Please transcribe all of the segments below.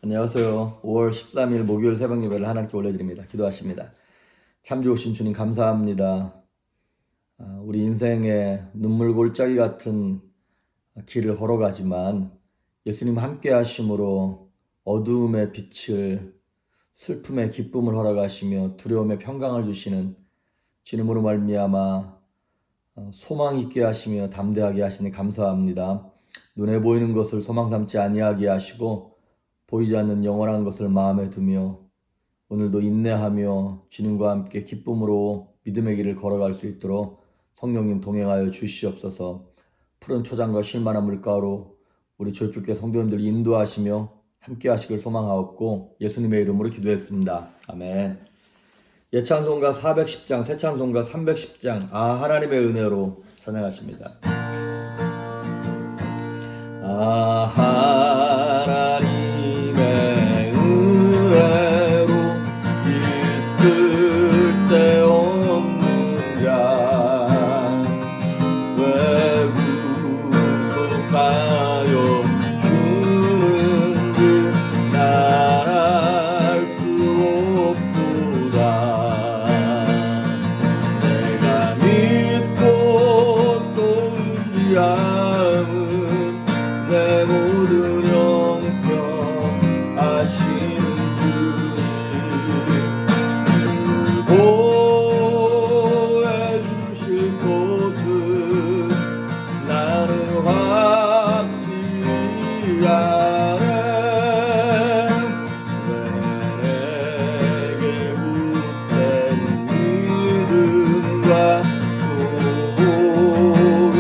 안녕하세요. 5월 13일 목요일 새벽 예배를 하나님께 올려드립니다. 기도하십니다. 참 좋으신 주님 감사합니다. 우리 인생의 눈물 골짜기 같은 길을 걸어가지만 예수님 함께 하심으로 어두움의 빛을, 슬픔의 기쁨을 허락하시며 두려움의 평강을 주시는 주님으로 말미암아 소망 있게 하시며 담대하게 하시니 감사합니다. 눈에 보이는 것을 소망 삼지 아니하게 하시고 보이지 않는 영원한 것을 마음에 두며 오늘도 인내하며 주님과 함께 기쁨으로 믿음의 길을 걸어갈 수 있도록 성령님 동행하여 주시옵소서. 푸른 초장과 쉴만한 물가로 우리 조주께 성도님들 인도하시며 함께 하시길 소망하옵고 예수님의 이름으로 기도했습니다. 아멘. 예찬송가 410장, 새찬송가 310장, 하나님의 은혜로 찬양하십니다. 하나님의 은혜로 있을 데 없는 자 왜 구속하여 주는 듯 날 알 수 없도다. 내가 믿고 또 의지함은 내 모든 형편 아시는 주님 보호해 주실 곳은 나는 확실히 아네. 내게 굳센 믿음과 복음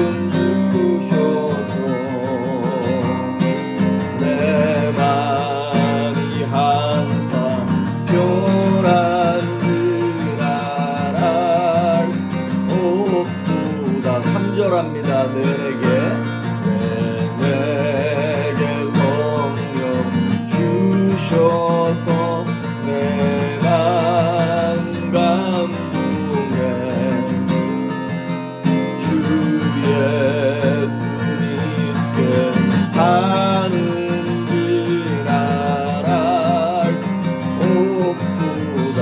주셔서 내 맘이 항상 편한 줄 알아 없도다. 3절합니다. 내게 성령 주셔서 내 맘 감동해 주 예수 믿게 하는 길 알아 없도다.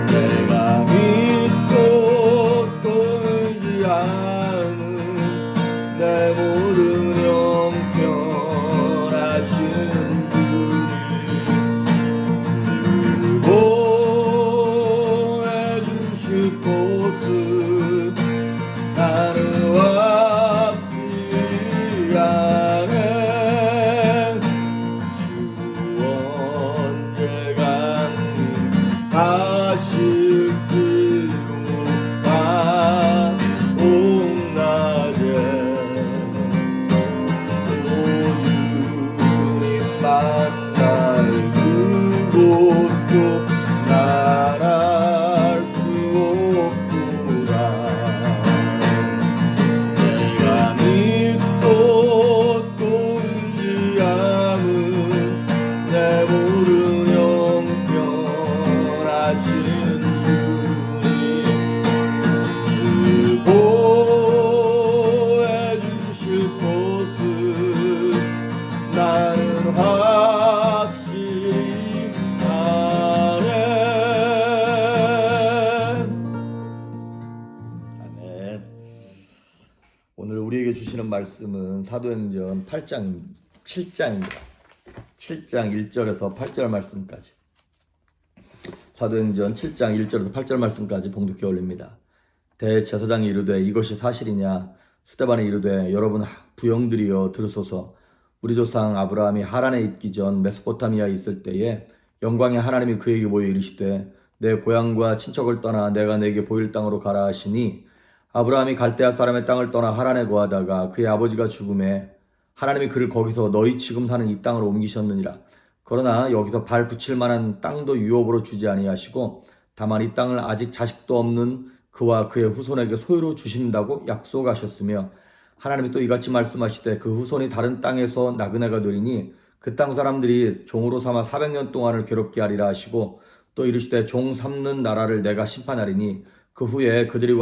내가 믿고 또 의지함은 내 모든 형편 아시는 주님 보호해 주실 곳은 나는 확실히 아네. 주 언제 강림 하실지로 밤낮에 또 주님 만날 그곳도 날 알 수 없도다. 내가 믿고 또 의지함은 내 모든 형편 아시는 주님 보호해 주실 곳은 나는 확실히 아네. 아멘. 오늘 우리에게 주시는 말씀은 사도행전 7장입니다. 7장 1절에서 8절 말씀까지. 사도행전 7장 1절에서 8절 말씀까지 봉독해 올립니다. 대제사장이 이르되 이것이 사실이냐? 스데반이 이르되 여러분 부형들이여 들으소서. 우리 조상 아브라함이 하란에 있기 전 메소포타미아에 있을 때에 영광의 하나님이 그에게 보여 이르시되 내 고향과 친척을 떠나 내가 내게 보일 땅으로 가라 하시니 아브라함이 갈대아 사람의 땅을 떠나 하란에 거하다가 그의 아버지가 죽음에 하나님이 그를 거기서 너희 지금 사는 이 땅으로 옮기셨느니라. 그러나 여기서 발 붙일 만한 땅도 유업으로 주지 아니하시고 다만 이 땅을 아직 자식도 없는 그와 그의 후손에게 소유로 주신다고 약속하셨으며 하나님이 또 이같이 말씀하시되 그 후손이 다른 땅에서 나그네가 되리니 그 땅 사람들이 종으로 삼아 400년 동안을 괴롭게 하리라 하시고 또 이르시되 종 삼는 나라를 내가 심판하리니 그 후에 그들이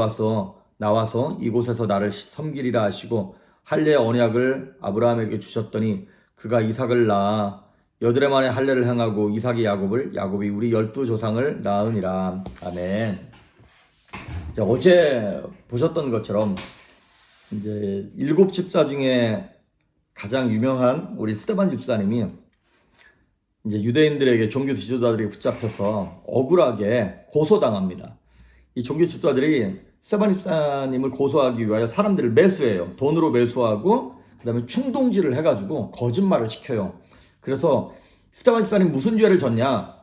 나와서 이곳에서 나를 섬기리라 하시고 할례 언약을 아브라함에게 주셨더니 그가 이삭을 낳아 여드레 만에 할례를 행하고 이삭이 야곱을, 야곱이 우리 12조상을 낳으니라. 아멘. 자, 어제 보셨던 것처럼 이제 7집사 중에 가장 유명한 우리 스데반 집사님이 이제 유대인들에게 종교 지도자들이 붙잡혀서 억울하게 고소당합니다. 이 종교 지도자들이 스데반 집사님을 고소하기 위하여 사람들을 매수해요. 돈으로 매수하고 그 다음에 충동질을 해가지고 거짓말을 시켜요. 그래서 스데반 집사님 무슨 죄를 졌냐?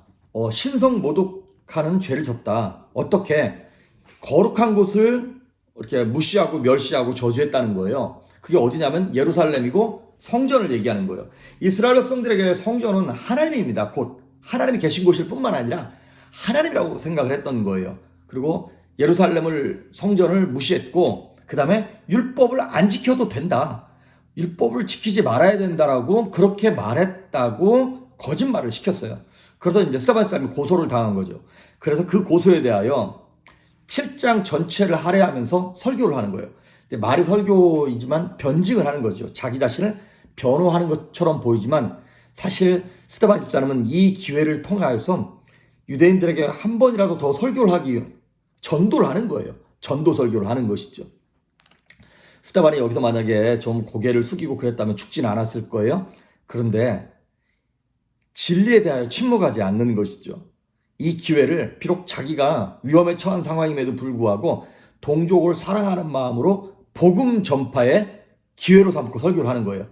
신성 모독하는 죄를 졌다. 어떻게? 거룩한 곳을 이렇게 무시하고 멸시하고 저주했다는 거예요. 그게 어디냐면 예루살렘이고 성전을 얘기하는 거예요. 이스라엘 백성들에게 성전은 하나님입니다. 곧 하나님이 계신 곳일 뿐만 아니라 하나님이라고 생각을 했던 거예요. 그리고 예루살렘을 성전을 무시했고 그 다음에 율법을 안 지켜도 된다. 율법을 지키지 말아야 된다라고 그렇게 말했다고 거짓말을 시켰어요. 그래서 이제 스데반 집사님이 고소를 당한 거죠. 그래서 그 고소에 대하여 7장 전체를 할애하면서 설교를 하는 거예요. 말이 설교이지만 변증을 하는 거죠. 자기 자신을 변호하는 것처럼 보이지만 사실 스데반 집사님은 이 기회를 통하여서 유대인들에게 한 번이라도 더 설교를 하기 위해 전도를 하는 거예요. 전도 설교를 하는 것이죠. 스데반이 여기서 만약에 좀 고개를 숙이고 그랬다면 죽지는 않았을 거예요. 그런데 진리에 대하여 침묵하지 않는 것이죠. 이 기회를 비록 자기가 위험에 처한 상황임에도 불구하고 동족을 사랑하는 마음으로 복음 전파의 기회로 삼고 설교를 하는 거예요.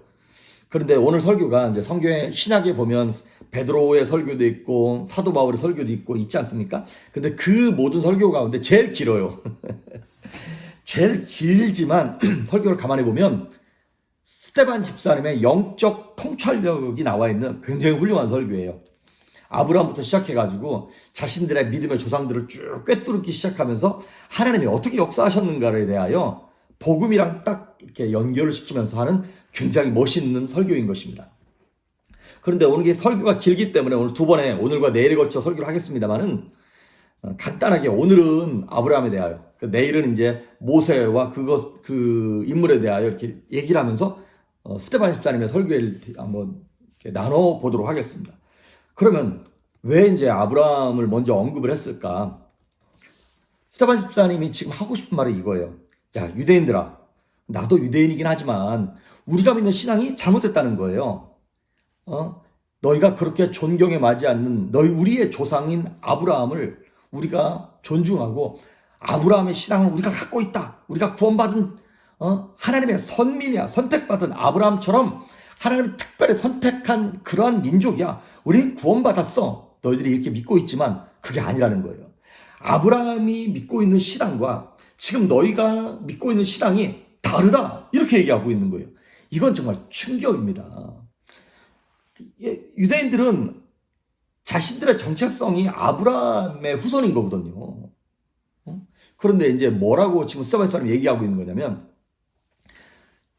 그런데 오늘 설교가 이제 성경의 신약에 보면 베드로의 설교도 있고 사도 바울의 설교도 있고 있지 않습니까? 근데 그 모든 설교 가운데 제일 길어요. 제일 길지만 설교를 가만히 보면 스데반 집사님의 영적 통찰력이 나와 있는 굉장히 훌륭한 설교예요. 아브라함부터 시작해가지고 자신들의 믿음의 조상들을 쭉 꿰뚫기 시작하면서 하나님이 어떻게 역사하셨는가에 대하여 복음이랑 딱 이렇게 연결을 시키면서 하는 굉장히 멋있는 설교인 것입니다. 그런데 오늘 설교가 길기 때문에 오늘 두 번에 오늘과 내일에 걸쳐 설교를 하겠습니다만은 간단하게 오늘은 아브라함에 대하여, 내일은 이제 모세와 그 인물에 대하여 이렇게 얘기를 하면서 스데반 집사님의 설교를 한번 이렇게 나눠 보도록 하겠습니다. 그러면 왜 이제 아브라함을 먼저 언급을 했을까? 스데반 집사님이 지금 하고 싶은 말이 이거예요. 야, 유대인들아, 나도 유대인이긴 하지만 우리가 믿는 신앙이 잘못됐다는 거예요. 너희가 그렇게 존경에 맞지 않는 우리의 조상인 아브라함을 우리가 존중하고 아브라함의 신앙을 우리가 갖고 있다. 우리가 구원받은 하나님의 선민이야. 선택받은 아브라함처럼 하나님이 특별히 선택한 그러한 민족이야. 우리 구원받았어. 너희들이 이렇게 믿고 있지만 그게 아니라는 거예요. 아브라함이 믿고 있는 신앙과 지금 너희가 믿고 있는 신앙이 다르다. 이렇게 얘기하고 있는 거예요. 이건 정말 충격입니다. 유대인들은 자신들의 정체성이 아브라함의 후손인 거거든요. 그런데 이제 뭐라고 지금 스데반 집사님이 얘기하고 있는 거냐면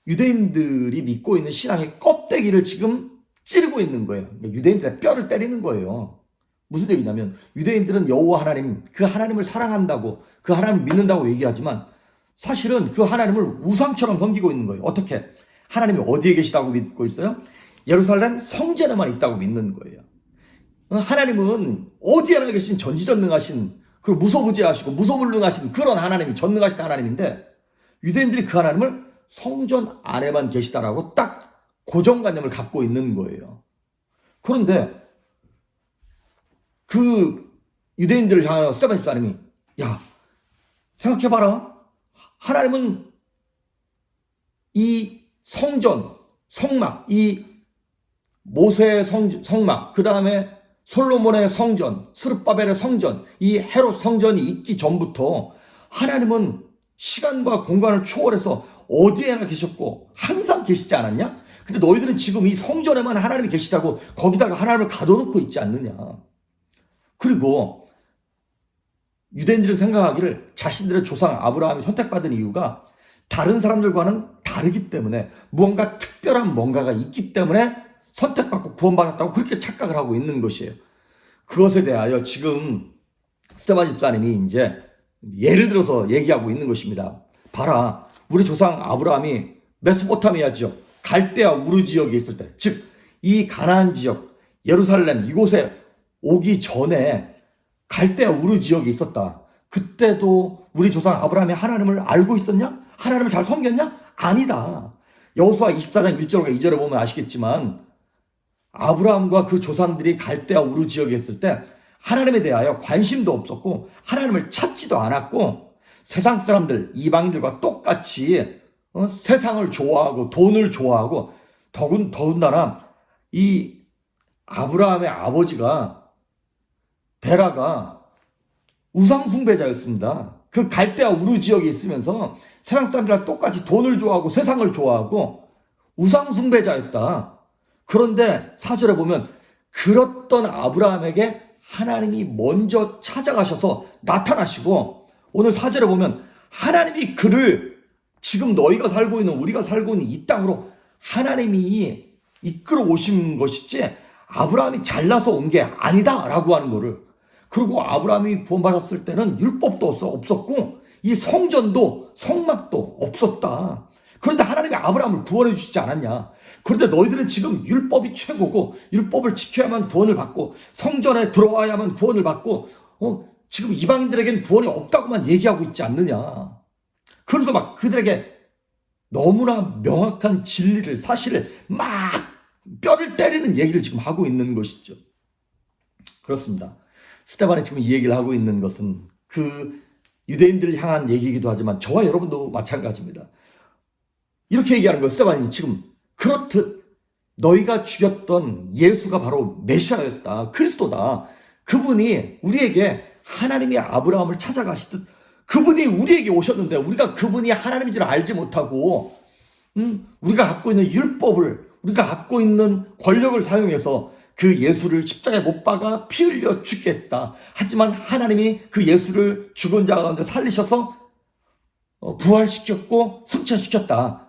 유대인들이 믿고 있는 신앙의 껍데기를 지금 찌르고 있는 거예요. 유대인들의 뼈를 때리는 거예요. 무슨 얘기냐면 유대인들은 여호와 하나님, 그 하나님을 사랑한다고 그 하나님을 믿는다고 얘기하지만 사실은 그 하나님을 우상처럼 섬기고 있는 거예요. 어떻게? 하나님이 어디에 계시다고 믿고 있어요? 예루살렘 성전에만 있다고 믿는 거예요. 하나님은 어디에나 계신 전지전능하신, 그리고 무소부지하시고 무소불능하신 그런 하나님이 전능하신 하나님인데 유대인들이 그 하나님을 성전 안에만 계시다라고 딱 고정관념을 갖고 있는 거예요. 그런데 그 유대인들을 향하여 스데반 집사님이 야, 생각해봐라. 하나님은 이 성전, 성막, 이 모세의 성막, 그 다음에 솔로몬의 성전, 스룹바벨의 성전, 이 헤롯 성전이 있기 전부터 하나님은 시간과 공간을 초월해서 어디에나 계셨고 항상 계시지 않았냐? 근데 너희들은 지금 이 성전에만 하나님이 계시다고 거기다가 하나님을 가둬놓고 있지 않느냐? 그리고 유대인들이 생각하기를 자신들의 조상 아브라함이 선택받은 이유가 다른 사람들과는 다르기 때문에 무언가 특별한 뭔가가 있기 때문에 선택받고 구원받았다고 그렇게 착각을 하고 있는 것이에요. 그것에 대하여 지금 스데반 집사님이 이제 예를 들어서 얘기하고 있는 것입니다. 봐라, 우리 조상 아브라함이 메소포타미아 지역, 갈대아 우르 지역에 있을 때, 즉 이 가나안 지역, 예루살렘 이곳에 오기 전에 갈대아 우르 지역이 있었다. 그때도 우리 조상 아브라함이 하나님을 알고 있었냐? 하나님을 잘 섬겼냐? 아니다. 여호수아 24장 1절과 2절에 보면 아시겠지만 아브라함과 그 조상들이 갈대아 우르 지역에 있을 때 하나님에 대하여 관심도 없었고 하나님을 찾지도 않았고 세상 사람들, 이방인들과 똑같이 세상을 좋아하고 돈을 좋아하고 더군다나 이 아브라함의 아버지가 데라가 우상숭배자였습니다. 그 갈대아 우르 지역에 있으면서 세상 사람들과 똑같이 돈을 좋아하고 세상을 좋아하고 우상숭배자였다. 그런데 4절에 보면 그렇던 아브라함에게 하나님이 먼저 찾아가셔서 나타나시고 오늘 4절에 보면 하나님이 그를 지금 너희가 살고 있는 우리가 살고 있는 이 땅으로 하나님이 이끌어 오신 것이지 아브라함이 잘나서 온 게 아니다 라고 하는 거를. 그리고 아브라함이 구원받았을 때는 율법도 없었고 이 성전도 성막도 없었다. 그런데 하나님이 아브라함을 구원해 주시지 않았냐. 그런데 너희들은 지금 율법이 최고고 율법을 지켜야만 구원을 받고 성전에 들어와야만 구원을 받고 지금 이방인들에게는 구원이 없다고만 얘기하고 있지 않느냐. 그래서 막 그들에게 너무나 명확한 진리를 사실을 막 뼈를 때리는 얘기를 지금 하고 있는 것이죠. 그렇습니다. 스데반이 지금 이 얘기를 하고 있는 것은 그 유대인들을 향한 얘기이기도 하지만 저와 여러분도 마찬가지입니다. 이렇게 얘기하는 거예요. 스데반이 지금 그렇듯 너희가 죽였던 예수가 바로 메시아였다. 그리스도다. 그분이 우리에게 하나님이 아브라함을 찾아가시듯 그분이 우리에게 오셨는데 우리가 그분이 하나님인 줄 알지 못하고 우리가 갖고 있는 율법을 우리가 갖고 있는 권력을 사용해서 그 예수를 십자가에 못 박아 피 흘려 죽겠다. 하지만 하나님이 그 예수를 죽은 자 가운데 살리셔서 부활시켰고 승천시켰다.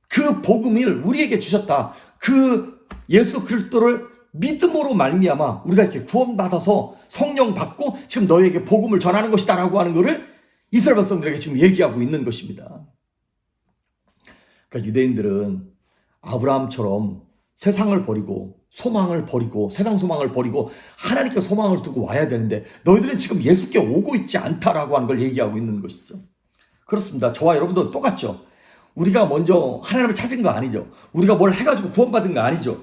그 복음을 우리에게 주셨다. 그 예수 그리스도를 믿음으로 말미암아 우리가 이렇게 구원받아서 성령 받고 지금 너희에게 복음을 전하는 것이다 라고 하는 것을 이스라엘 백성들에게 지금 얘기하고 있는 것입니다. 그러니까 유대인들은 아브라함처럼 세상을 버리고 소망을 버리고 세상 소망을 버리고 하나님께 소망을 두고 와야 되는데 너희들은 지금 예수께 오고 있지 않다라고 하는 걸 얘기하고 있는 것이죠. 그렇습니다. 저와 여러분도 똑같죠. 우리가 먼저 하나님을 찾은 거 아니죠. 우리가 뭘 해가지고 구원받은 거 아니죠.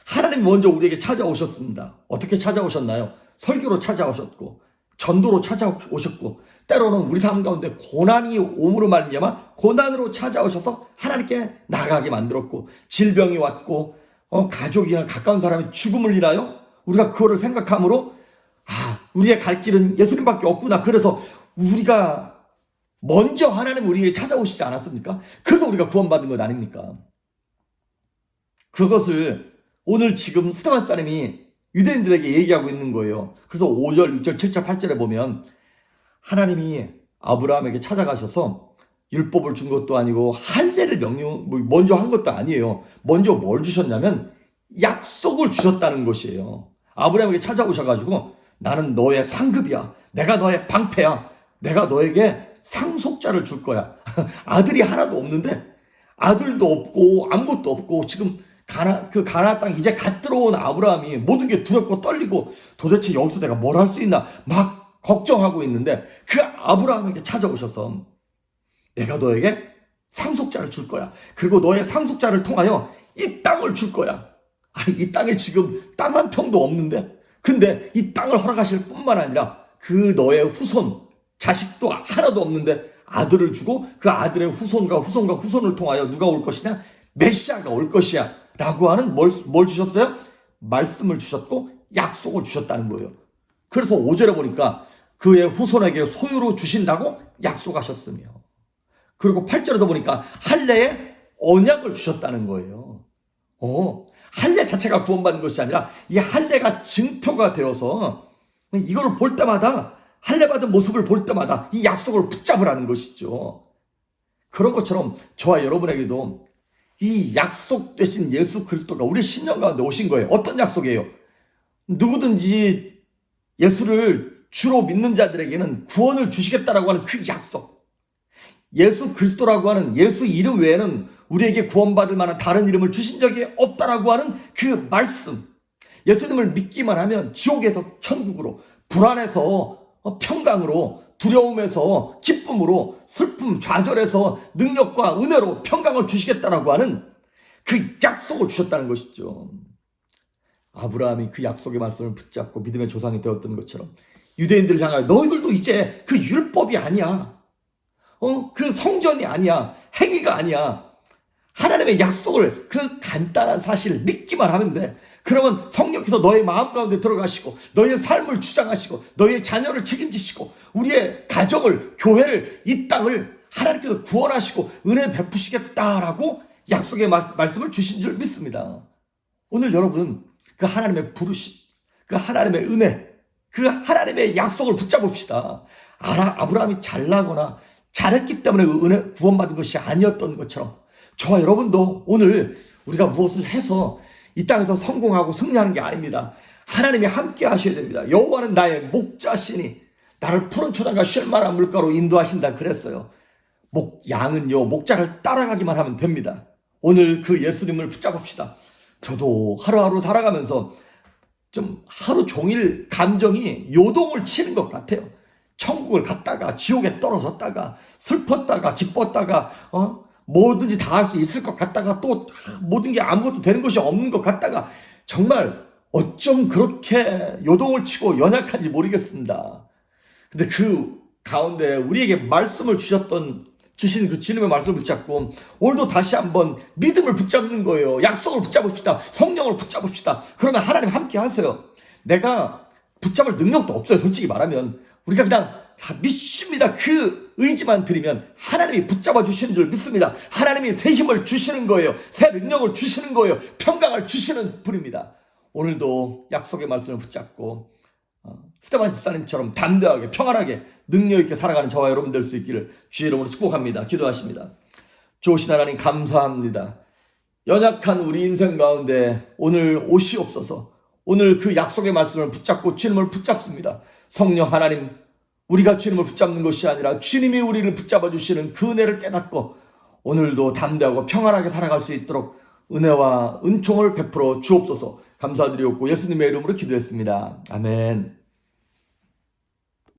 하나님이 먼저 우리에게 찾아오셨습니다. 어떻게 찾아오셨나요? 설교로 찾아오셨고 전도로 찾아오셨고 때로는 우리 삶 가운데 고난이 옴으로 말미암아 고난으로 찾아오셔서 하나님께 나가게 만들었고 질병이 왔고 가족이나 가까운 사람의 죽음을 인하여 우리가 그거를 생각함으로 우리의 갈 길은 예수님밖에 없구나. 그래서 우리가 먼저 하나님 우리에게 찾아오시지 않았습니까? 그래서 우리가 구원받은 것 아닙니까? 그것을 오늘 지금 스데반 사람이 유대인들에게 얘기하고 있는 거예요. 그래서 5절, 6절, 7절, 8절에 보면 하나님이 아브라함에게 찾아가셔서 율법을 준 것도 아니고 할례를 먼저 한 것도 아니에요. 먼저 뭘 주셨냐면 약속을 주셨다는 것이에요. 아브라함에게 찾아오셔가지고 나는 너의 상급이야. 내가 너의 방패야. 내가 너에게 상속자를 줄 거야. 아들이 하나도 없는데 아들도 없고 아무것도 없고 지금 가나안 땅 이제 갓 들어온 아브라함이 모든 게 두렵고 떨리고 도대체 여기서 내가 뭘 할 수 있나 막 걱정하고 있는데 그 아브라함에게 찾아오셔서 내가 너에게 상속자를 줄 거야. 그리고 너의 상속자를 통하여 이 땅을 줄 거야. 아니 이 땅에 지금 땅 한 평도 없는데 근데 이 땅을 허락하실 뿐만 아니라 그 너의 후손 자식도 하나도 없는데 아들을 주고 그 아들의 후손과 후손과 후손을 통하여 누가 올 것이냐? 메시아가 올 것이야 라고 하는 뭘 주셨어요? 말씀을 주셨고 약속을 주셨다는 거예요. 그래서 5절에 보니까 그의 후손에게 소유로 주신다고 약속하셨으며 그리고 8절에도 보니까 할례의 언약을 주셨다는 거예요. 할례 자체가 구원받는 것이 아니라 이 할례가 증표가 되어서 이거를 볼 때마다 할례 받은 모습을 볼 때마다 이 약속을 붙잡으라는 것이죠. 그런 것처럼 저와 여러분에게도 이 약속 되신 예수 그리스도가 우리 심령 가운데 오신 거예요. 어떤 약속이에요? 누구든지 예수를 주로 믿는 자들에게는 구원을 주시겠다라고 하는 그 약속. 예수 그리스도라고 하는 예수 이름 외에는 우리에게 구원받을 만한 다른 이름을 주신 적이 없다라고 하는 그 말씀, 예수님을 믿기만 하면 지옥에서 천국으로, 불안에서 평강으로, 두려움에서 기쁨으로, 슬픔 좌절에서 능력과 은혜로 평강을 주시겠다라고 하는 그 약속을 주셨다는 것이죠. 아브라함이 그 약속의 말씀을 붙잡고 믿음의 조상이 되었던 것처럼 유대인들을 향하여 너희들도 이제 그 율법이 아니야, 그 성전이 아니야, 행위가 아니야, 하나님의 약속을, 그 간단한 사실을 믿기만 하면 돼. 그러면 성령께서 너의 마음 가운데 들어가시고 너희의 삶을 주장하시고 너희의 자녀를 책임지시고 우리의 가정을, 교회를, 이 땅을 하나님께서 구원하시고 은혜 베푸시겠다라고 약속의 말씀을 주신 줄 믿습니다. 오늘 여러분 그 하나님의 부르심, 그 하나님의 은혜, 그 하나님의 약속을 붙잡읍시다. 아브라함이 잘나거나 잘했기 때문에 은혜 구원받은 것이 아니었던 것처럼 저와 여러분도 오늘 우리가 무엇을 해서 이 땅에서 성공하고 승리하는 게 아닙니다. 하나님이 함께 하셔야 됩니다. 여호와는 나의 목자시니 나를 푸른 초장과 쉴 만한 물가로 인도하신다 그랬어요. 양은요 목자를 따라가기만 하면 됩니다. 오늘 그 예수님을 붙잡읍시다. 저도 하루하루 살아가면서 좀 하루 종일 감정이 요동을 치는 것 같아요. 천국을 갔다가 지옥에 떨어졌다가 슬펐다가 기뻤다가 뭐든지 다 할 수 있을 것 같다가 또 모든 게 아무것도 되는 것이 없는 것 같다가 정말 어쩜 그렇게 요동을 치고 연약한지 모르겠습니다. 근데 그 가운데 우리에게 말씀을 주신 그 주님의 말씀을 붙잡고 오늘도 다시 한번 믿음을 붙잡는 거예요. 약속을 붙잡읍시다. 성령을 붙잡읍시다. 그러면 하나님 함께 하세요. 내가 붙잡을 능력도 없어요. 솔직히 말하면 우리가 그냥 다 믿습니다. 그 의지만 드리면 하나님이 붙잡아 주시는 줄 믿습니다. 하나님이 새 힘을 주시는 거예요. 새 능력을 주시는 거예요. 평강을 주시는 분입니다. 오늘도 약속의 말씀을 붙잡고 스테반 집사님처럼 담대하게 평안하게 능력 있게 살아가는 저와 여러분 될 수 있기를 주의 이름으로 축복합니다. 기도하십니다. 좋으신 하나님 감사합니다. 연약한 우리 인생 가운데 오늘 오시옵소서. 오늘 그 약속의 말씀을 붙잡고 주님을 붙잡습니다. 성령 하나님, 우리가 주님을 붙잡는 것이 아니라 주님이 우리를 붙잡아 주시는 그 은혜를 깨닫고 오늘도 담대하고 평안하게 살아갈 수 있도록 은혜와 은총을 베풀어 주옵소서. 감사드리옵고 예수님의 이름으로 기도했습니다. 아멘.